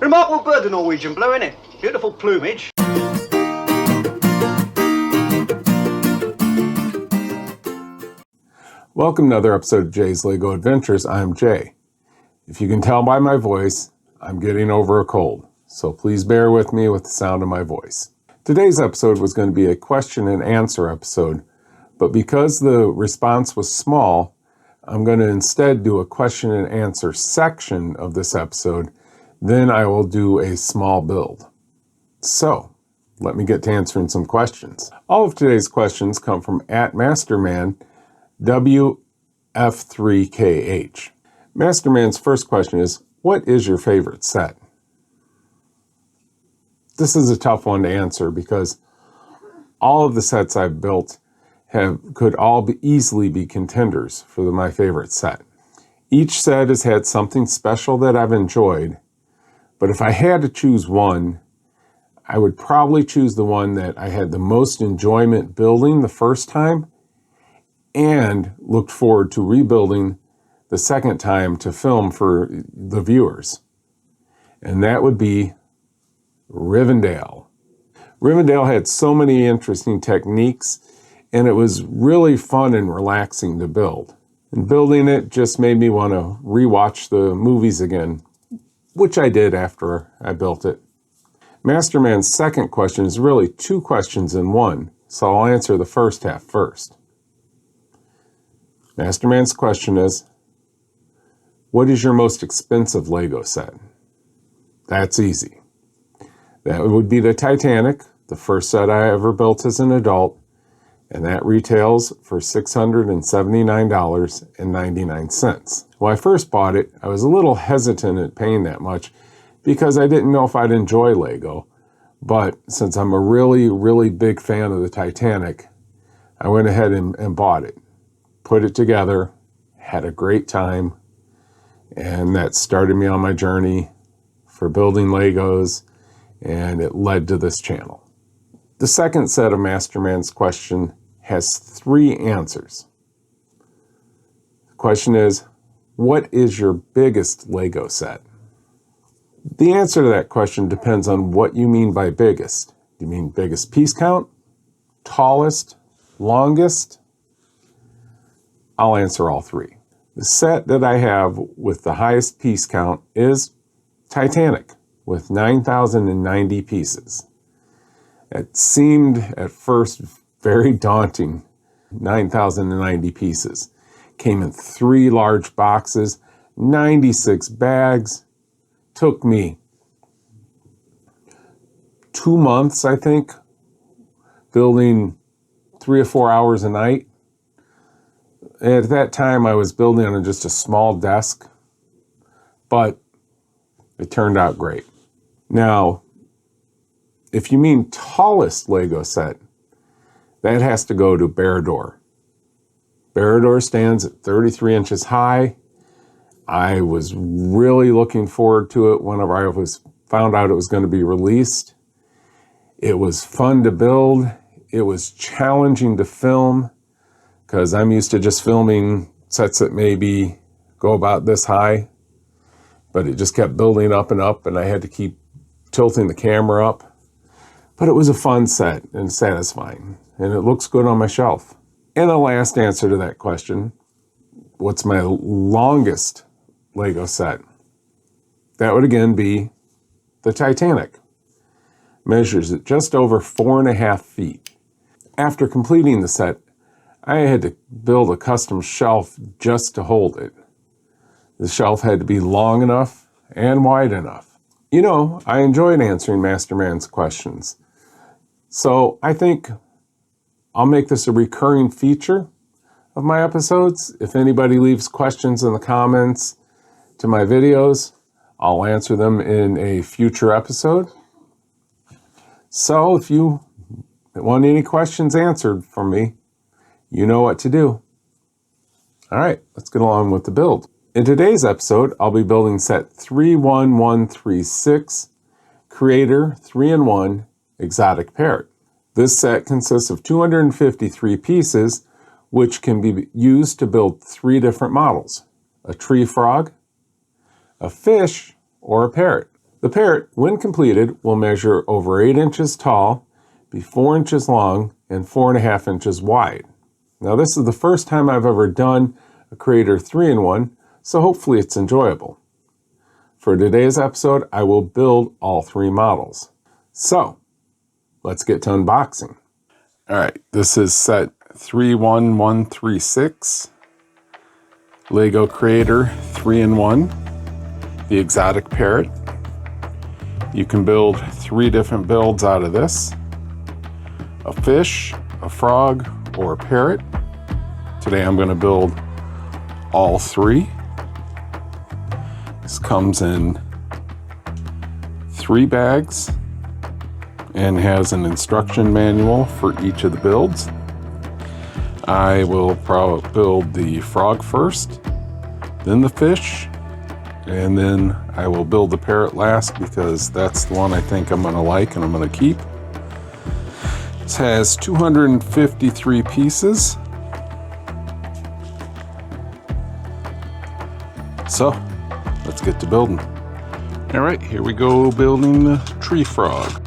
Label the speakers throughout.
Speaker 1: Remarkable bird, the Norwegian blue, isn't it? Beautiful plumage.
Speaker 2: Welcome to another episode of Jay's Lego Adventures. I'm Jay. If you can tell by my voice, I'm getting over a cold, so please bear with me with the sound of my voice. Today's episode was going to be a question and answer episode, but because the response was small, I'm going to instead do a question and answer section of this episode. Then I will do a small build. So, let me get to answering some questions. All of today's questions come from @Masterman WF3KH. Masterman's first question is, what is your favorite set? This is a tough one to answer because all of the sets I've built could all easily be contenders for my favorite set. Each set has had something special that I've enjoyed, but if I had to choose one, I would probably choose the one that I had the most enjoyment building the first time and looked forward to rebuilding the second time to film for the viewers. And that would be Rivendell. Rivendell had so many interesting techniques, and it was really fun and relaxing to build. And building it just made me want to rewatch the movies again, which I did after I built it. Masterman's second question is really two questions in one, so I'll answer the first half first. Masterman's question is, what is your most expensive Lego set? That's easy. That would be the Titanic, the first set I ever built as an adult, and that retails for $679.99. When I first bought it, I was a little hesitant at paying that much because I didn't know if I'd enjoy Lego. But since I'm a really, really big fan of the Titanic, I went ahead and bought it, put it together, had a great time, and that started me on my journey for building Legos, and it led to this channel. The second set of Masterman's question has three answers. The question is, what is your biggest Lego set? The answer to that question depends on what you mean by biggest. Do you mean biggest piece count? Tallest? Longest? I'll answer all three. The set that I have with the highest piece count is Titanic with 9,090 pieces. It seemed at first very daunting, 9,090 pieces. Came in 3 large boxes, 96 bags. Took me 2 months, I think, building 3 or 4 hours a night. At that time, I was building on just a small desk, but it turned out great. Now, if you mean tallest Lego set, that has to go to Barad-dûr. Barad-dûr stands at 33 inches high. I was really looking forward to it whenever I found out it was going to be released. It was fun to build. It was challenging to film because I'm used to just filming sets that maybe go about this high, but it just kept building up and up, and I had to keep tilting the camera up. But it was a fun set and satisfying, and it looks good on my shelf. And the last answer to that question, what's my longest Lego set? That would again be the Titanic. Measures at just over 4.5 feet. After completing the set, I had to build a custom shelf just to hold it. The shelf had to be long enough and wide enough. You know, I enjoyed answering Masterman's questions. So I think I'll make this a recurring feature of my episodes. If anybody leaves questions in the comments to my videos, I'll answer them in a future episode. So if you want any questions answered from me, you know what to do. All right, let's get along with the build. In today's episode, I'll be building set 31136, Creator 3-in-1 Exotic Parrot. This set consists of 253 pieces, which can be used to build 3 different models: a tree frog, a fish, or a parrot. The parrot, when completed, will measure over 8 inches tall, be 4 inches long, and 4.5 inches wide. Now this is the first time I've ever done a Creator 3-in-1, so hopefully it's enjoyable. For today's episode, I will build all 3 models. So, let's get to unboxing. Alright, this is set 31136, Lego Creator 3-in-1, the Exotic Parrot. You can build 3 different builds out of this: a fish, a frog, or a parrot. Today I'm going to build all 3. This comes in 3 bags and has an instruction manual for each of the builds. I will probably build the frog first, then the fish, and then I will build the parrot last because that's the one I think I'm going to like and I'm going to keep. This has 253 pieces. So, let's get to building. All right, here we go, building the Treefrog.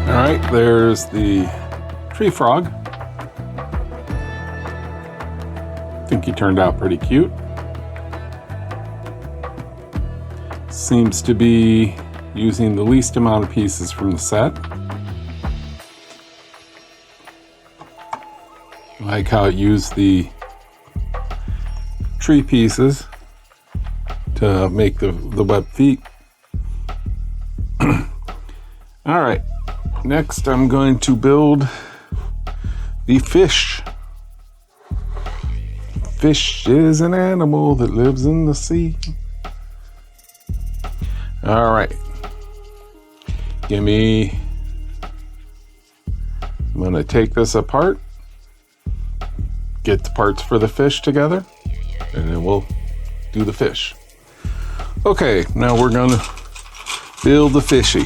Speaker 2: Alright, there's the Treefrog. I think he turned out pretty cute. Seems to be using the least amount of pieces from the set. I like how it used the tree pieces to make the web feet. Alright. Next, I'm going to build the fish. Fish is an animal that lives in the sea. All right. I'm going to take this apart, get the parts for the fish together, and then we'll do the fish. Okay, now we're going to build the fishy.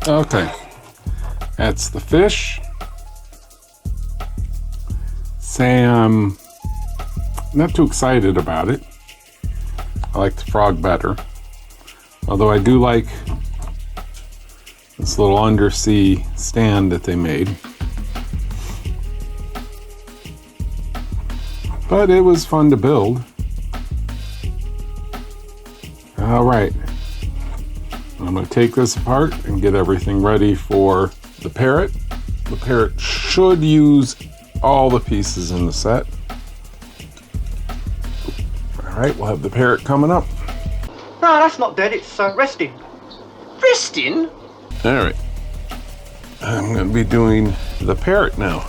Speaker 2: Okay, that's the fish. Sam, not too excited about it. I like the frog better. Although I do like this little undersea stand that they made. But it was fun to build. All right. I'm going to take this apart and get everything ready for the parrot. The parrot should use all the pieces in the set. All right, we'll have the parrot coming up.
Speaker 1: No, that's not dead, it's resting. Resting?
Speaker 2: All right. I'm going to be doing the parrot now.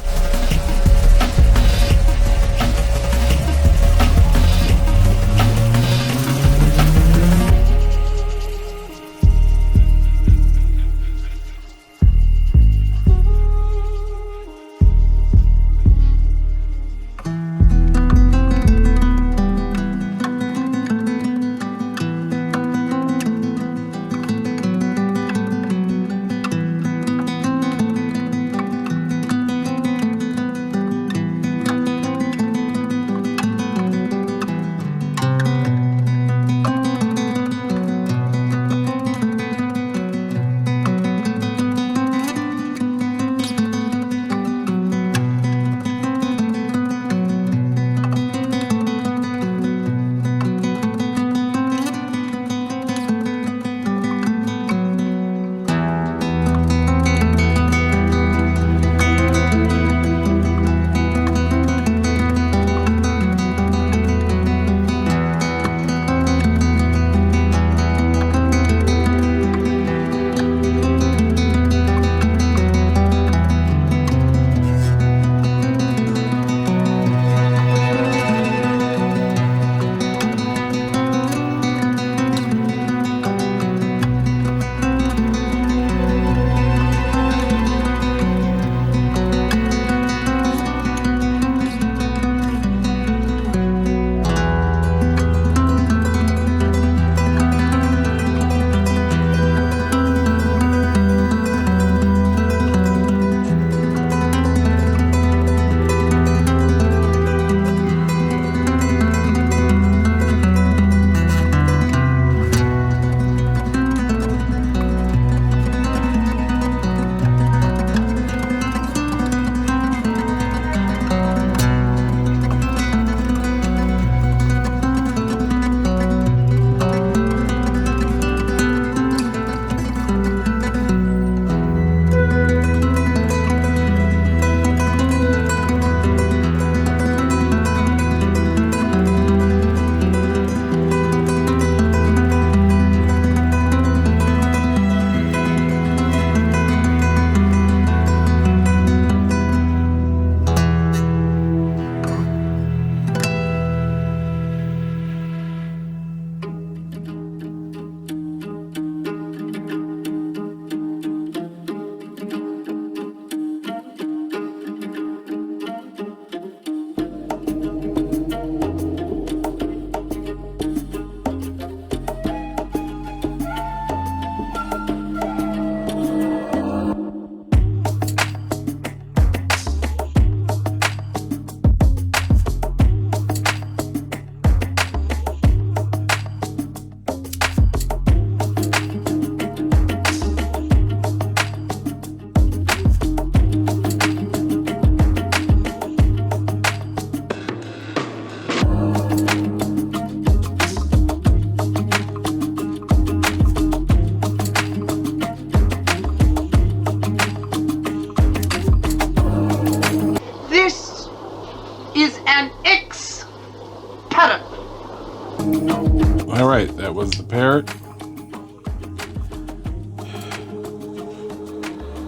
Speaker 2: All right, that was the parrot.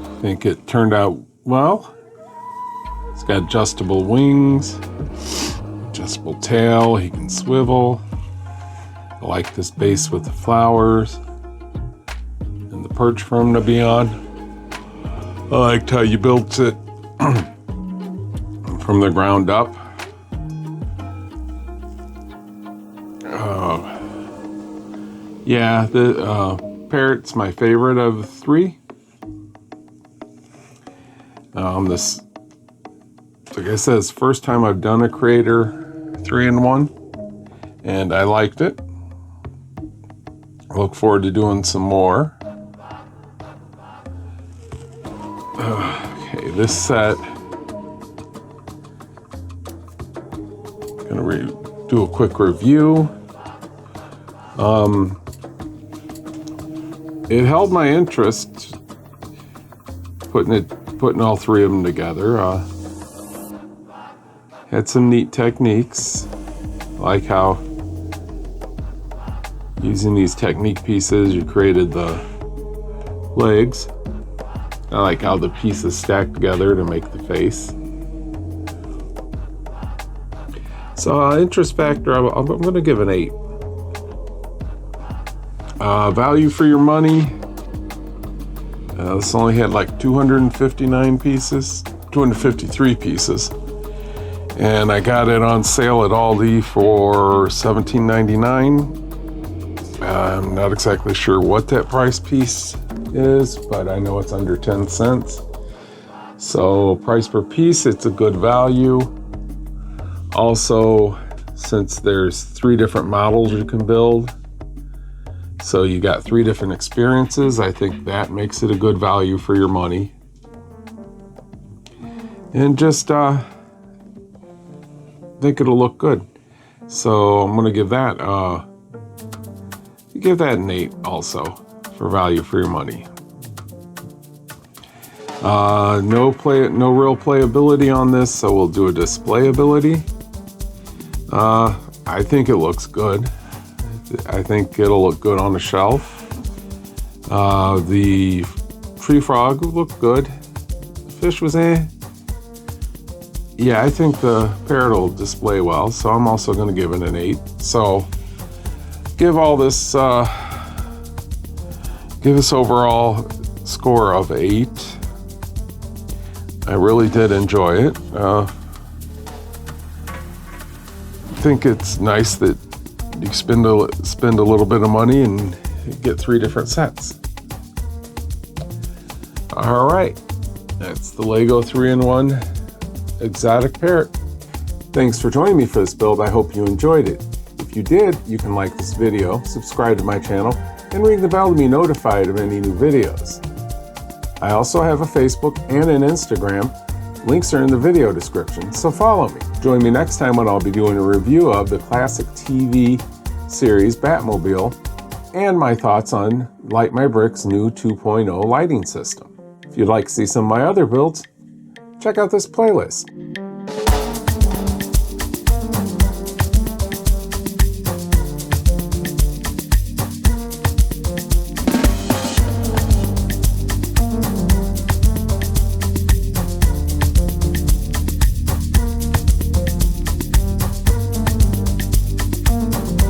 Speaker 2: I think it turned out well. It's got adjustable wings, adjustable tail, he can swivel. I like this base with the flowers and the perch for him to be on. I liked how you built it from the ground up. Yeah, the parrot's my favorite of the three. This, like I said, it's the first time I've done a Creator 3-in-1, and I liked it. I look forward to doing some more. Okay, this set, gonna do a quick review. It held my interest putting all three of them together. Had some neat techniques, like how using these technique pieces you created the legs. I like how the pieces stack together to make the face. So interest factor, I'm going to give an 8. Value for your money. This only had like 253 pieces. And I got it on sale at Aldi for $17.99. I'm not exactly sure what that price piece is, but I know it's under 10 cents. So price per piece, it's a good value. Also, since there's 3 different models you can build, so you got 3 different experiences, I think that makes it a good value for your money. And just think it'll look good. So I'm gonna give that an 8 also for value for your money. No real playability on this, so we'll do a display ability. I think it looks good. I think it'll look good on the shelf. The tree frog looked good. The fish was Yeah, I think the parrot will display well, so I'm also going to give it an 8. So give this overall score of 8. I really did enjoy it. I think it's nice that you spend a little bit of money and get 3 different sets. All right, that's the Lego 3-in-1 Exotic Parrot. Thanks for joining me for this build. I hope you enjoyed it. If you did, you can like this video, subscribe to my channel, and ring the bell to be notified of any new videos. I also have a Facebook and an Instagram. Links are in the video description, so follow me. Join me next time when I'll be doing a review of the classic TV series Batmobile and my thoughts on Light My Bricks' new 2.0 lighting system. If you'd like to see some of my other builds, check out this playlist.